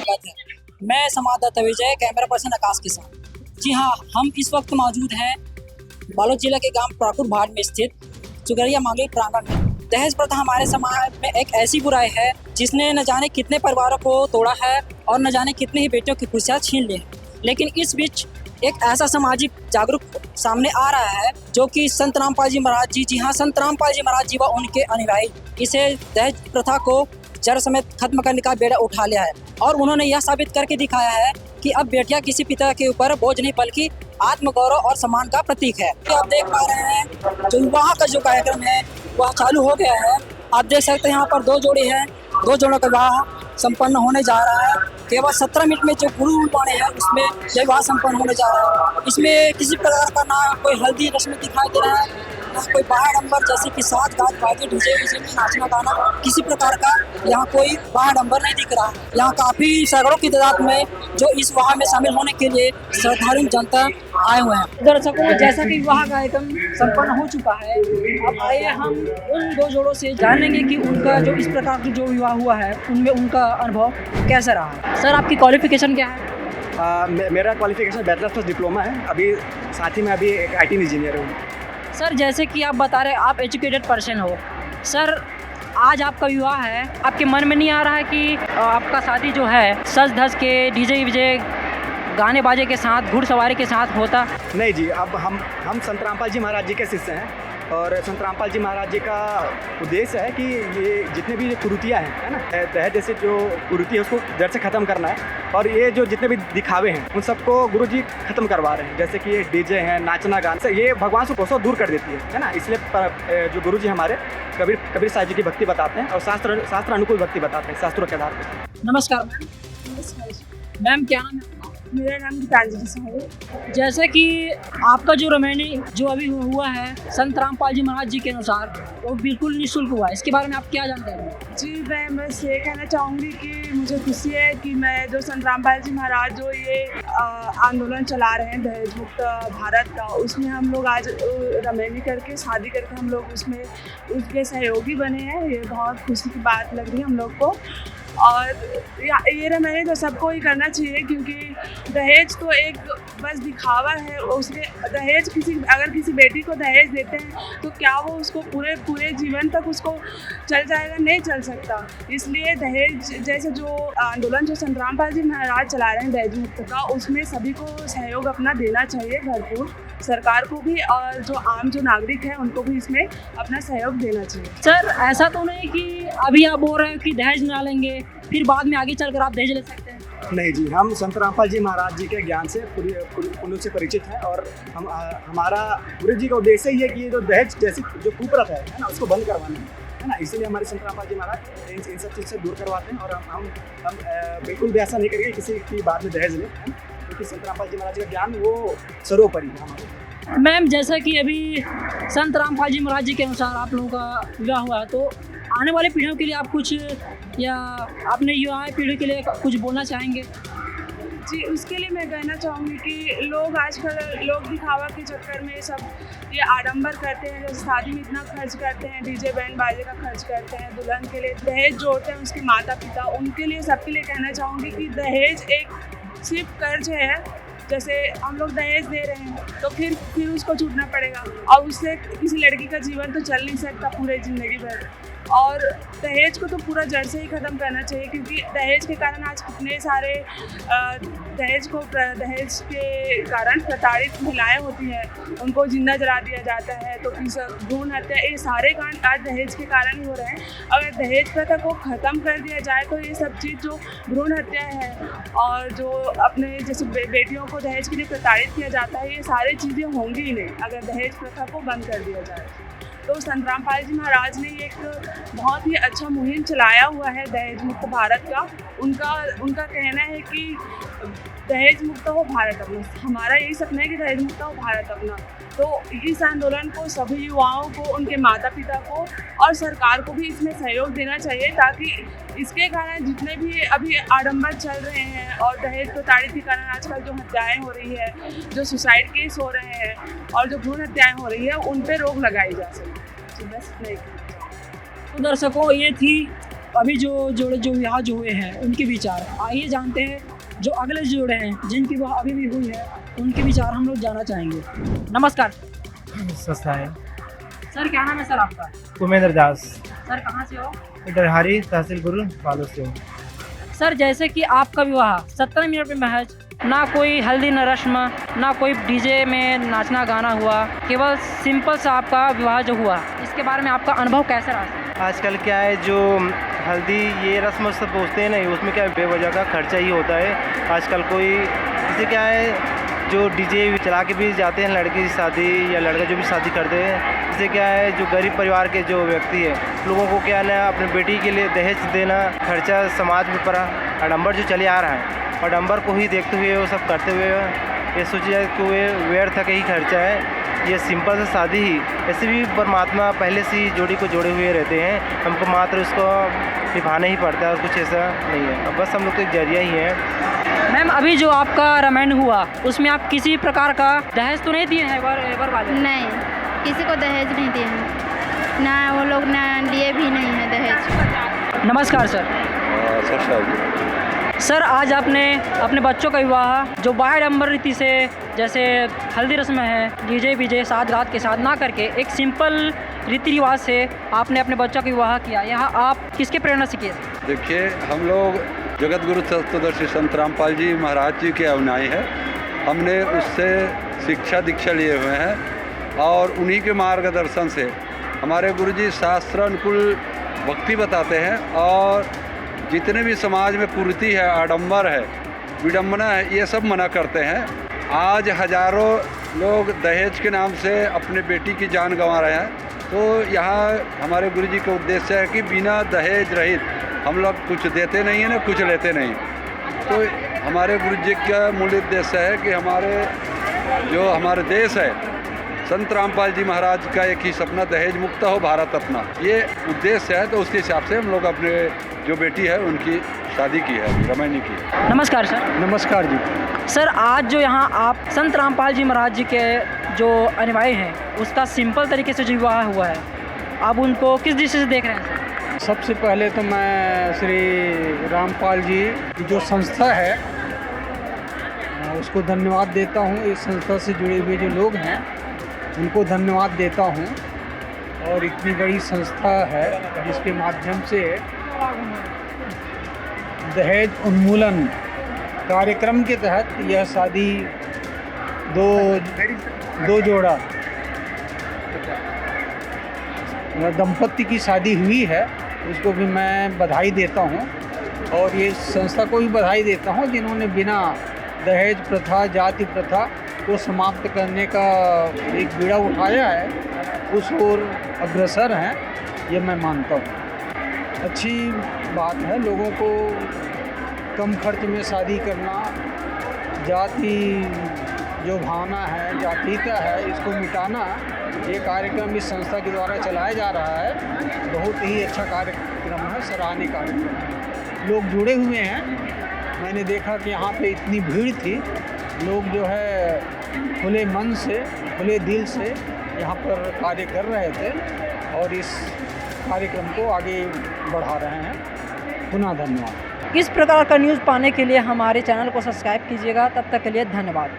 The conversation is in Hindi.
स्वागत है। मैं संवाददाता विजय, कैमरा पर्सन आकाश के साथ। जी हाँ, हम इस वक्त मौजूद हैं बालोद जिला के गांव प्राकुर भाट में स्थित चुगरिया मांगलिक प्रांगण में। दहेज प्रथा हमारे समाज में एक ऐसी बुराई है जिसने न जाने कितने परिवारों को तोड़ा है और न जाने कितने ही बेटियों की खुशियाँ छीन ली है। लेकिन इस बीच एक ऐसा सामाजिक जागरूक सामने आ रहा है जो कि संत रामपाल जी महाराज जी हाँ, संत रामपाल जी महाराज जी व उनके अनुयायी इसे दहेज प्रथा को जड़ समेत खत्म करने का बेड़ा उठा लिया है और उन्होंने यह साबित करके दिखाया है कि अब बेटियां किसी पिता के ऊपर बोझ नहीं बल्कि आत्मगौरव और सम्मान का प्रतीक है। तो आप देख पा रहे हैं जो विवाह का जो कार्यक्रम है वह चालू हो गया है। आप देख सकते हैं यहाँ पर दो जोड़े हैं, दो जोड़ों का विवाह संपन्न होने जा रहा है। केवल 17 मिनट में जो गुरु बाणे है उसमें यह विवाह संपन्न होने जा रहा है। इसमें किसी प्रकार का ना कोई हल्दी रस्म दिखाई दे रहा है, ना कोई बाहर अंबर जैसे कि साथ गाज बाजे डीजे में नाचना गाना, किसी प्रकार का यहाँ कोई बाहर अंबर नहीं दिख रहा। यहाँ काफी सैकड़ों की तादाद में जो इस विवाह में शामिल होने के लिए श्रद्धालु जनता आए हुए हैं। दर्शकों, जैसा कि विवाह कार्यक्रम संपन्न हो चुका है, अब आइए हम उन दो जोड़ों से जानेंगे कि उनका जो इस प्रकार का जो विवाह हुआ है उनमें उनका अनुभव कैसा रहा। सर, आपकी क्वालिफिकेशन क्या है? मेरा क्वालिफिकेशन बैचलर्स प्लस डिप्लोमा है। अभी साथ ही मैं अभी एक IT इंजीनियर हूँ। सर, जैसे कि आप बता रहे आप एजुकेटेड पर्सन हो, सर आज आपका विवाह है, आपके मन में नहीं आ रहा है कि आपका शादी जो है सज धज के डीजे विजे गाने बाजे के साथ घुड़सवारी के साथ होता? नहीं जी, अब हम संत रामपाल जी महाराज जी के शिष्य हैं और संत रामपाल जी महाराज जी का उद्देश्य है कि ये जितने भी कुरीतियाँ हैं, है ना, दहेज जैसे जो कुरीति है उसको जड़ से ख़त्म करना है। और ये जो जितने भी दिखावे हैं उन सबको गुरु जी खत्म करवा रहे हैं। जैसे कि ये डीजे हैं, नाचना गाना, ये भगवान से कोसों दूर कर देती है ना। इसलिए जो गुरु जी हमारे कबीर साहिब जी की भक्ति बताते हैं और शास्त्र अनुकूल भक्ति बताते हैं शास्त्रों के आधार पर। नमस्कार मैम। नमस्कार, मैम क्या नाम है? मेरा नाम गीतांजलि साहब। जैसे कि आपका जो रमैनी जो अभी हुआ है संत रामपाल जी महाराज जी के अनुसार वो बिल्कुल निःशुल्क हुआ है, इसके बारे में आप क्या जानते हैं? जी, मैं बस ये कहना चाहूँगी कि मुझे खुशी है कि मैं जो संत रामपाल जी महाराज जो ये आंदोलन चला रहे हैं दहेज मुक्त भारत का, उसमें हम लोग आज रमैनी करके शादी करके हम लोग उसमें उसके सहयोगी बने हैं। ये बहुत खुशी की बात लग रही है हम लोग को। और ये रमैनी तो सबको ही करना चाहिए क्योंकि दहेज तो एक बस दिखावा है। उसके दहेज अगर किसी बेटी को दहेज देते हैं तो क्या वो उसको पूरे जीवन तक उसको चल जाएगा? नहीं चल सकता। इसलिए दहेज जैसे जो आंदोलन जो संत रामपाल जी महाराज चला रहे हैं दहेज मुक्त का, उसमें सभी को सहयोग अपना देना चाहिए भरपूर, सरकार को भी और जो आम जो नागरिक हैं उनको भी इसमें अपना सहयोग देना चाहिए। सर, ऐसा तो नहीं कि अभी आप बोल रहे हो कि दहेज ना लेंगे फिर बाद में आगे चलकर आप दहेज ले सकते हैं? नहीं जी, हम संत रामपाल जी महाराज जी के ज्ञान से पूर्ण से परिचित हैं और हमारा गुरु जी का उद्देश्य ही है कि ये जो दहेज जैसी जो कुप्रथा है ना उसको बंद करवाना है ना। इसीलिए हमारे संत रामपाल जी महाराज इन सब चीज़ से दूर करवाते हैं और हम बिल्कुल भी ऐसा नहीं करेंगे किसी की बात में दहेज लें, क्योंकि संत रामपाल जी महाराज का ज्ञान वो सर्वोपरि है हमारे। मैम, जैसा कि अभी संत रामपाल जी महाराज जी के अनुसार आप लोगों का विवाह हुआ है, तो आने वाले पीढ़ियों के लिए आप कुछ या अपने युवा पीढ़ी के लिए कुछ बोलना चाहेंगे? जी, उसके लिए मैं कहना चाहूँगी कि लोग आजकल लोग दिखावा के चक्कर में सब ये आडंबर करते हैं, जैसे शादी में इतना खर्च करते हैं, डीजे बैंड बाजे का खर्च करते हैं, दुल्हन के लिए दहेज जो होते हैं उसके माता पिता, उनके लिए सबके लिए कहना चाहूँगी कि दहेज एक सिर्फ कर्ज है। जैसे हम लोग दहेज दे रहे हैं तो फिर उसको छूटना पड़ेगा और उससे किसी लड़की का जीवन तो चल नहीं सकता पूरे ज़िंदगी भर। और दहेज को तो पूरा जड़ से ही ख़त्म करना चाहिए क्योंकि दहेज के कारण आज कितने सारे दहेज के कारण प्रताड़ित महिलाएं होती हैं, उनको जिंदा जला दिया जाता है, तो फिर भ्रूण हत्या, ये सारे कांड आज दहेज के कारण ही हो रहे हैं। अगर दहेज प्रथा को ख़त्म कर दिया जाए तो ये सब चीज़ जो भ्रूण हत्या है और जो अपने जैसे बेटियों को दहेज के लिए प्रताड़ित किया जाता है, ये सारी चीज़ें होंगी ही नहीं अगर दहेज प्रथा को बंद कर दिया जाए। तो संत रामपाल जी महाराज ने एक बहुत ही अच्छा मुहिम चलाया हुआ है दहेज मुक्त भारत का। उनका कहना है कि दहेज मुक्त हो भारत अपना। हमारा यही सपना है कि दहेज मुक्त हो भारत अपना। तो इस आंदोलन को सभी युवाओं को, उनके माता पिता को और सरकार को भी इसमें सहयोग देना चाहिए ताकि इसके कारण जितने भी अभी आडंबर चल रहे हैं और दहेज प्रताड़ित के कारण आजकल जो हत्याएं हो रही है, जो सुसाइड केस हो रहे हैं और जो भ्रूण हत्याएं हो रही है, उन पर रोक लगाई जा सके। बस नहीं। तो दर्शकों, ये थी अभी जो जोड़े जो विवाह जो हुए हैं उनके विचार, आइए जानते हैं जो अगले जोड़े हैं जिनकी विवाह अभी भी हुई है उनके विचार हम लोग जानना चाहेंगे। नमस्कार सस्ता है। सर, क्या नाम है सर आपका? उमेंद्र दास, सर, कहाँ से हो? इधरहारी तहसील गुरु बालू से हूँ। सर, जैसे कि आपका विवाह 17 मिनट में महज, ना कोई हल्दी न रस्म, ना कोई डीजे में नाचना गाना हुआ, केवल सिंपल सा आपका विवाह जो हुआ, इसके बारे में आपका अनुभव कैसा रहा? आजकल क्या है, जो हल्दी ये रस्म सब पूछते हैं नहीं, उसमें क्या है बेवजह का खर्चा ही होता है। आजकल कोई जैसे क्या है जो डीजे चला के भी जाते हैं लड़की की शादी या लड़का जो भी शादी करते हैं, इससे क्या है जो गरीब परिवार के जो व्यक्ति है लोगों को क्या है अपने बेटी के लिए दहेज देना, खर्चा समाज में पड़ा आडंबर जो चले आ रहा है, आडंबर को ही देखते हुए वो सब करते हुए ये सोचा जाए कि वे व्यर्थ का ही खर्चा है। ये सिंपल सा शादी ही, ऐसे भी परमात्मा पहले से ही जोड़ी को जोड़े हुए रहते हैं, हमको मात्र उसको निभाना ही पड़ता है और कुछ ऐसा नहीं है। अब बस हम लोग तो एक जरिया ही है। मैम, अभी जो आपका रामायण हुआ उसमें आप किसी प्रकार का दहेज तो नहीं दिए हैं वर वाले? नहीं, किसी को दहेज नहीं दिए हैं, ना वो लोग ना लिए भी नहीं है दहेज। नमस्कार सर। सर, आज आपने अपने बच्चों का विवाह जो बाह्यडंबर रीति से, जैसे हल्दी रस्म है, डीजे बीजे साथ रात के साथ ना करके एक सिंपल रीति रिवाज से आपने अपने बच्चों का विवाह किया, यहाँ आप किसके प्रेरणा से किए? देखिए, हम लोग जगत गुरु तत्वदर्शी संत रामपाल जी महाराज जी के अनुयायी हैं। हमने उससे शिक्षा दीक्षा लिए हुए हैं और उन्हीं के मार्गदर्शन से हमारे गुरु जी शास्त्र अनुकूल भक्ति बताते हैं और जितने भी समाज में कुरीति है, आडंबर है, विडंबना है, ये सब मना करते हैं। आज हजारों लोग दहेज के नाम से अपने बेटी की जान गंवा रहे हैं, तो यहाँ हमारे गुरु जी का उद्देश्य है कि बिना दहेज रहित हम लोग कुछ देते नहीं हैं ना कुछ लेते नहीं। तो हमारे गुरु जी का मूल उद्देश्य है कि हमारे देश है, संत रामपाल जी महाराज का एक ही सपना, दहेज मुक्त हो भारत अपना, ये उद्देश्य है। तो उसके हिसाब से हम लोग अपने जो बेटी है उनकी शादी की है, रामायणी की। नमस्कार सर। नमस्कार जी। सर, आज जो यहाँ आप संत रामपाल जी महाराज जी के जो अनुयायी हैं उसका सिंपल तरीके से जो विवाह हुआ है, आप उनको किस दृष्टि से देख रहे हैं? सबसे पहले तो मैं श्री रामपाल जी की जो संस्था है उसको धन्यवाद देता हूँ। इस संस्था से जुड़े हुए जो लोग हैं उनको धन्यवाद देता हूँ। और इतनी बड़ी संस्था है जिसके माध्यम से दहेज उन्मूलन कार्यक्रम के तहत यह शादी दो जोड़ा दंपत्ति की शादी हुई है, उसको भी मैं बधाई देता हूँ। और ये संस्था को भी बधाई देता हूँ जिन्होंने बिना दहेज प्रथा, जाति प्रथा को समाप्त करने का एक बीड़ा उठाया है, उस ओर अग्रसर हैं, ये मैं मानता हूँ। अच्छी बात है लोगों को कम खर्च में शादी करना, जाति जो भावना है, जातीयता है, इसको मिटाना, ये कार्यक्रम इस संस्था के द्वारा चलाया जा रहा है। बहुत ही अच्छा कार्यक्रम है, सराहनीय कार्यक्रम है। लोग जुड़े हुए हैं। मैंने देखा कि यहाँ पे इतनी भीड़ थी, लोग जो है खुले मन से, खुले दिल से यहाँ पर कार्य कर रहे थे और इस कार्यक्रम को आगे बढ़ा रहे हैं। पुनः धन्यवाद। इस प्रकार का न्यूज़ पाने के लिए हमारे चैनल को सब्सक्राइब कीजिएगा। तब तक के लिए धन्यवाद।